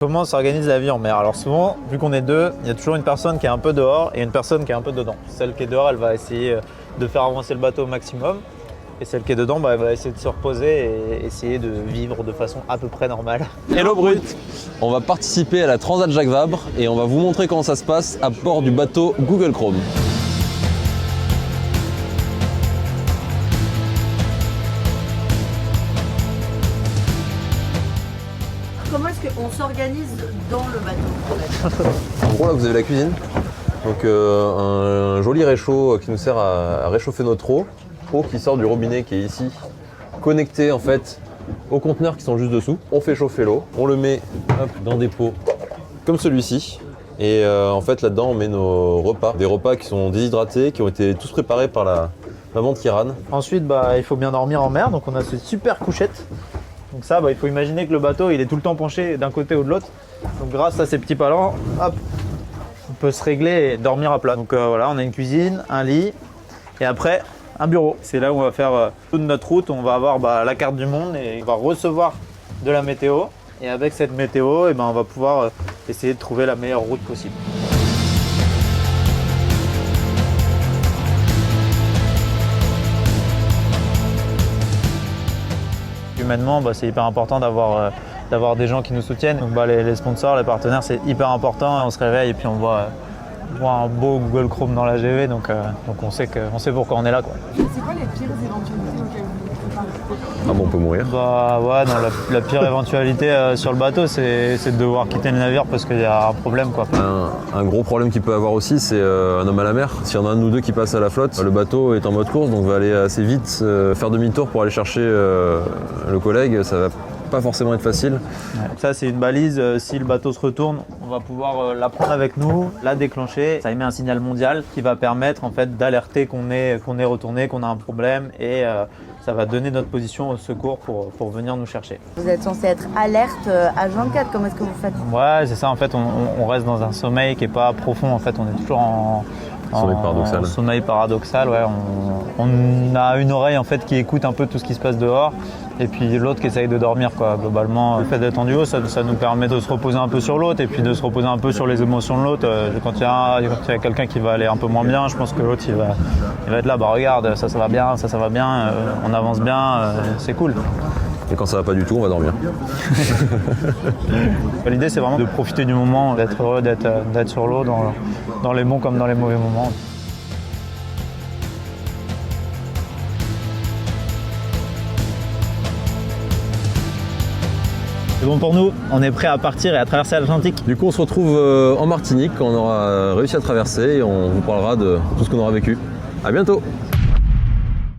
Comment s'organise la vie en mer? Alors souvent, vu qu'on est deux, il y a toujours une personne qui est un peu dehors et une personne qui est un peu dedans. Celle qui est dehors, elle va essayer de faire avancer le bateau au maximum. Et celle qui est dedans, elle va essayer de se reposer et essayer de vivre de façon à peu près normale. Hello Brut! On va participer à la Transat Jacques Vabre et on va vous montrer comment ça se passe à bord du bateau Google Chrome. Comment est-ce qu'on s'organise dans le bateau? En gros là vous avez la cuisine, donc un joli réchaud qui nous sert à réchauffer notre eau qui sort du robinet qui est ici, connecté en fait aux conteneurs qui sont juste dessous. On fait chauffer l'eau, on le met dans des pots comme celui-ci et en fait là-dedans on met nos repas, des repas qui sont déshydratés, qui ont été tous préparés par la maman de Kiran. Ensuite, il faut bien dormir en mer, donc on a cette super couchette. Donc ça, il faut imaginer que le bateau il est tout le temps penché d'un côté ou de l'autre. Donc grâce à ces petits palans, hop, on peut se régler et dormir à plat. Donc voilà, on a une cuisine, un lit et après un bureau. C'est là où on va faire toute notre route. On va avoir la carte du monde et on va recevoir de la météo. Et avec cette météo, on va pouvoir essayer de trouver la meilleure route possible. Humainement, c'est hyper important d'avoir des gens qui nous soutiennent. Donc, les sponsors, les partenaires, c'est hyper important. On se réveille et puis on voit un beau Google Chrome dans la GV, donc on sait pourquoi on est là, quoi. C'est quoi les pires éventualités auxquelles vous préparez? Ah bon, on peut mourir. La pire éventualité sur le bateau, c'est de devoir quitter le navire parce qu'il y a un problème, quoi. Un gros problème qu'il peut avoir aussi, c'est un homme à la mer. S'il y en a un de nous deux qui passe à la flotte, le bateau est en mode course, donc va aller assez vite, faire demi-tour pour aller chercher le collègue. Ça va pas forcément être facile. Ouais. Ça, c'est une balise. Si le bateau se retourne, on va pouvoir la prendre avec nous, la déclencher. Ça émet un signal mondial qui va permettre en fait d'alerter qu'on est retourné, qu'on a un problème et ça va donner notre position au secours pour venir nous chercher. Vous êtes censé être alerte H24, comment est-ce que vous faites? Ouais, c'est ça. En fait, on reste dans un sommeil qui n'est pas profond. En fait, on est toujours en sommeil paradoxal. Ouais. On a une oreille en fait qui écoute un peu tout ce qui se passe dehors et puis l'autre qui essaye de dormir, quoi. Globalement, le fait d'être en duo, ça nous permet de se reposer un peu sur l'autre et puis de se reposer un peu sur les émotions de l'autre. Quand il y a quelqu'un qui va aller un peu moins bien, je pense que l'autre il va être là, regarde, ça va bien, ça va bien, on avance bien, c'est cool. Et quand ça va pas du tout, on va dormir. L'idée, c'est vraiment de profiter du moment, d'être heureux, d'être sur l'eau, dans les bons comme dans les mauvais moments. C'est bon pour nous, on est prêt à partir et à traverser l'Atlantique. Du coup, on se retrouve en Martinique quand on aura réussi à traverser et on vous parlera de tout ce qu'on aura vécu. À bientôt!